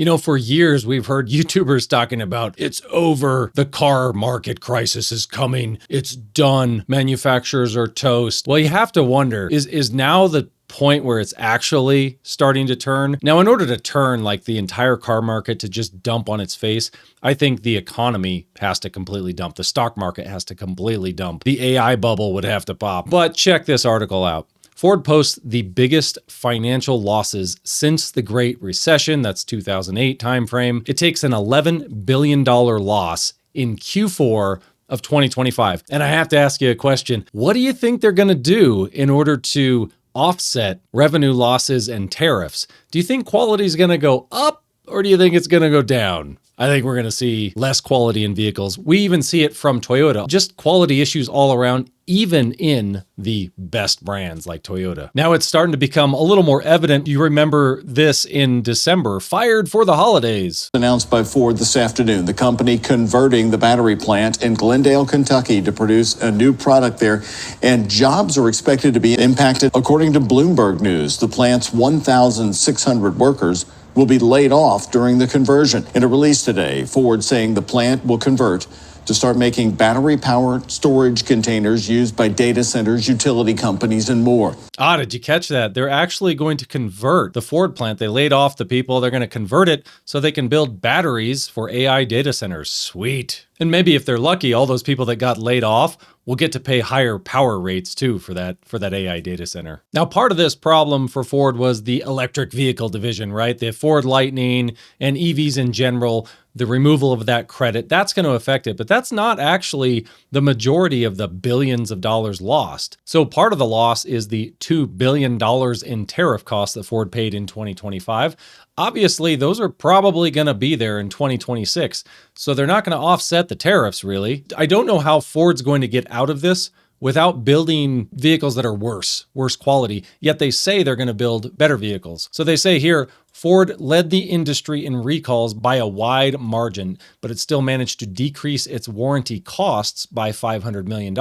You know, for years, we've heard YouTubers talking about it's over, the car market crisis is coming, it's done, manufacturers are toast. Well, you have to wonder, is now the point where it's actually starting to turn? Now, in order to turn like the entire car market to just dump on its face, I think the economy has to completely dump. The stock market has to completely dump. The AI bubble would have to pop. But check this article out. Ford posts the biggest financial losses since the Great Recession. That's 2008 timeframe. It takes an $11 billion loss in Q4 of 2025. And I have to ask you a question. What do you think they're going to do in order to offset revenue losses and tariffs? Do you think quality is going to go up, or do you think it's going to go down? I think we're going to see less quality in vehicles. We even see it from Toyota. Just quality issues all around, even in the best brands like Toyota. Now it's starting to become a little more evident. You remember this in December, fired for the holidays. Announced by Ford this afternoon, the company converting the battery plant in Glendale, Kentucky to produce a new product there, and jobs are expected to be impacted. According to Bloomberg News, the plant's 1,600 workers will be laid off during the conversion. In a release today, Ford saying the plant will convert to start making battery-powered storage containers used by data centers, utility companies, and more. Did you catch that? They're actually going to convert the Ford plant. They laid off the people. They're going to convert it so they can build batteries for AI data centers. Sweet. And maybe if they're lucky, all those people that got laid off will get to pay higher power rates too for that AI data center. Now, part of this problem for Ford was the electric vehicle division, right? The Ford Lightning and EVs in general, the removal of that credit, that's going to affect it. But that's not actually the majority of the billions of dollars lost. So part of the loss is the $2 billion in tariff costs that Ford paid in 2025. Obviously, those are probably going to be there in 2026. So they're not going to offset the tariffs, really. I don't know how Ford's going to get out of this without building vehicles that are worse quality, yet they say they're going to build better vehicles. So they say here, Ford led the industry in recalls by a wide margin, but it still managed to decrease its warranty costs by $500 million.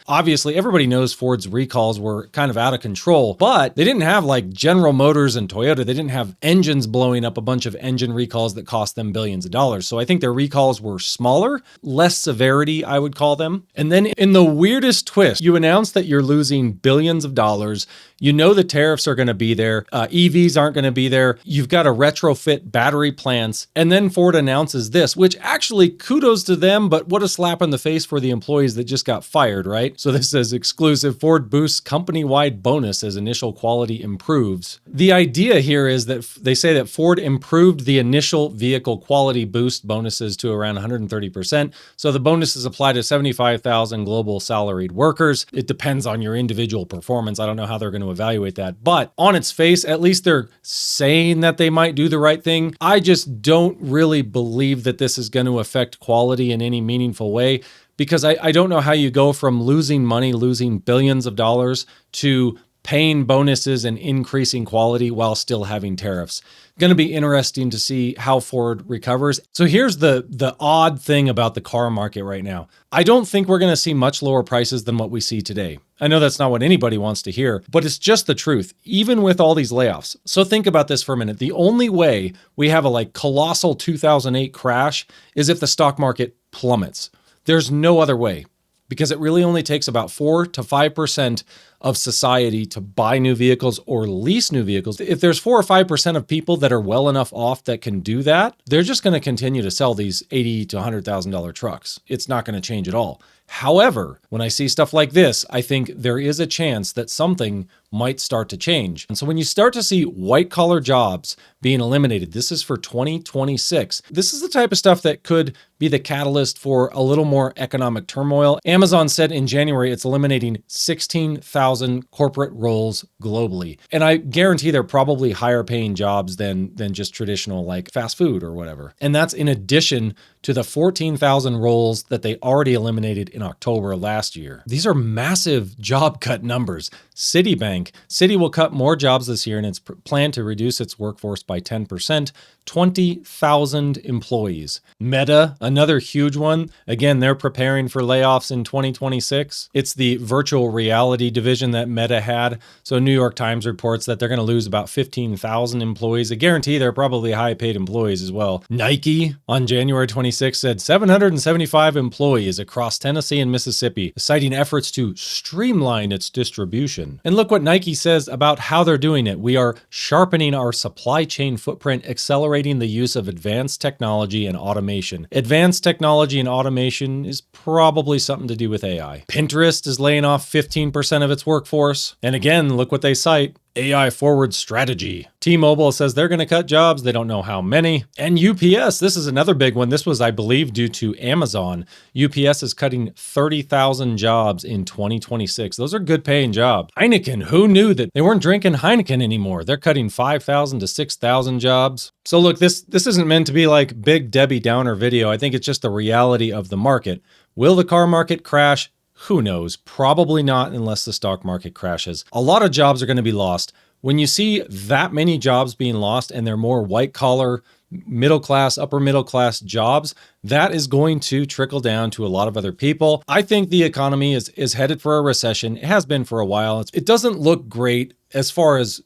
Obviously, everybody knows Ford's recalls were kind of out of control, but they didn't have like General Motors and Toyota. They didn't have engines blowing up, a bunch of engine recalls that cost them billions of dollars. So I think their recalls were smaller, less severity, I would call them. And then in the weirdest twist, you announce that you're losing billions of dollars. You know the tariffs are going to be there. EVs aren't going to be there. You've got to retrofit battery plants. And then Ford announces this, which actually kudos to them, but what a slap in the face for the employees that just got fired, right? So this says exclusive, Ford boosts company-wide bonus as initial quality improves. The idea here is that they say that Ford improved the initial vehicle quality boost bonuses to around 130%. So the bonuses apply to 75,000 global salaried workers. It depends on your individual performance. I don't know how they're going to evaluate that, but on its face, at least they're saying that they might do the right thing. I just don't really believe that this is going to affect quality in any meaningful way, because I don't know how you go from losing money, losing billions of dollars, to paying bonuses and increasing quality while still having tariffs. Going to be interesting to see how Ford recovers. So here's the odd thing about the car market right now. I don't think we're going to see much lower prices than what we see today. I know that's not what anybody wants to hear, but it's just the truth, even with all these layoffs. So think about this for a minute. The only way we have a colossal 2008 crash is if the stock market plummets. There's no other way, because it really only takes about 4 to 5% of society to buy new vehicles or lease new vehicles. If there's 4 or 5% of people that are well enough off that can do that, they're just going to continue to sell these $80,000 to $100,000 trucks. It's not going to change at all. However, when I see stuff like this, I think there is a chance that something might start to change. And so when you start to see white collar jobs being eliminated, this is for 2026. This is the type of stuff that could be the catalyst for a little more economic turmoil. Amazon said in January it's eliminating 16,000 corporate roles globally. And I guarantee they're probably higher paying jobs than just traditional like fast food or whatever. And that's in addition to the 14,000 roles that they already eliminated in October of last year. These are massive job cut numbers. Citibank will cut more jobs this year, and it's planned to reduce its workforce by 10%. 20,000 employees. Meta, another huge one. Again, they're preparing for layoffs in 2026. It's the virtual reality division that Meta had. So New York Times reports that they're going to lose about 15,000 employees. I guarantee they're probably high-paid employees as well. Nike on January 26 said 775 employees across Tennessee and Mississippi, citing efforts to streamline its distribution. And look what Nike says about how they're doing it. We are sharpening our supply chain footprint, accelerating the use of advanced technology and automation. Advanced technology and automation is probably something to do with AI. Pinterest is laying off 15% of its workforce. And again, look what they cite. AI forward strategy. T-Mobile says they're going to cut jobs. They don't know how many. And UPS, this is another big one. This was, I believe, due to Amazon. UPS is cutting 30,000 jobs in 2026. Those are good paying jobs. Heineken, who knew that they weren't drinking Heineken anymore? They're cutting 5,000 to 6,000 jobs. So look, this isn't meant to be like big Debbie Downer video. I think it's just the reality of the market. Will the car market crash? Who knows? Probably not unless the stock market crashes. A lot of jobs are going to be lost. When you see that many jobs being lost and they're more white collar, middle class, upper middle class jobs, that is going to trickle down to a lot of other people. I think the economy is headed for a recession. It has been for a while. It doesn't look great as far as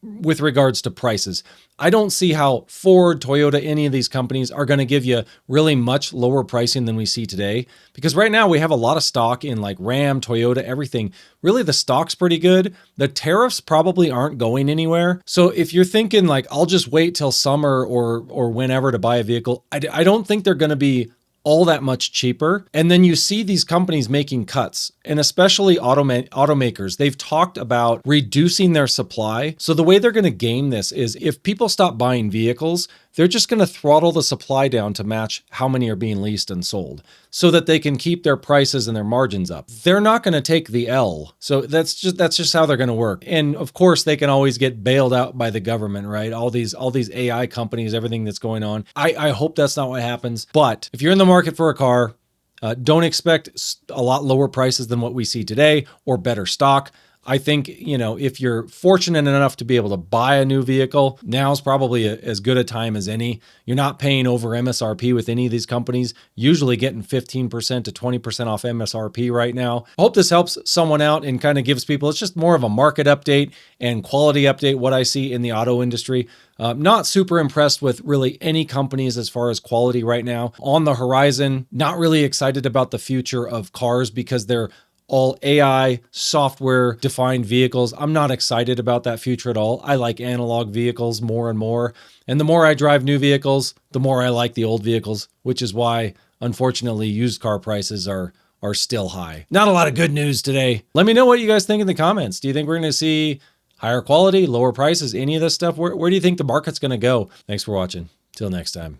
with regards to prices. I don't see how Ford, Toyota, any of these companies are going to give you really much lower pricing than we see today. Because right now we have a lot of stock in like Ram, Toyota, everything. Really, the stock's pretty good. The tariffs probably aren't going anywhere. So if you're thinking like, I'll just wait till summer or whenever to buy a vehicle, I don't think they're going to be all that much cheaper. And then you see these companies making cuts, and especially automakers. They've talked about reducing their supply. So the way they're going to game this is if people stop buying vehicles, they're just going to throttle the supply down to match how many are being leased and sold so that they can keep their prices and their margins up. They're not going to take the L. So that's just how they're going to work. And of course, they can always get bailed out by the government, right? All these AI companies, everything that's going on. I hope that's not what happens. But if you're in the market for a car, don't expect a lot lower prices than what we see today or better stock. I think, if you're fortunate enough to be able to buy a new vehicle, now's probably as good a time as any. You're not paying over MSRP with any of these companies, usually getting 15% to 20% off MSRP right now. I hope this helps someone out and kind of gives people, it's just more of a market update and quality update, what I see in the auto industry. Not super impressed with really any companies as far as quality right now. On the horizon, not really excited about the future of cars because they're all AI, software-defined vehicles. I'm not excited about that future at all. I like analog vehicles more and more. And the more I drive new vehicles, the more I like the old vehicles, which is why, unfortunately, used car prices are still high. Not a lot of good news today. Let me know what you guys think in the comments. Do you think we're going to see higher quality, lower prices, any of this stuff? Where do you think the market's going to go? Thanks for watching. Till next time.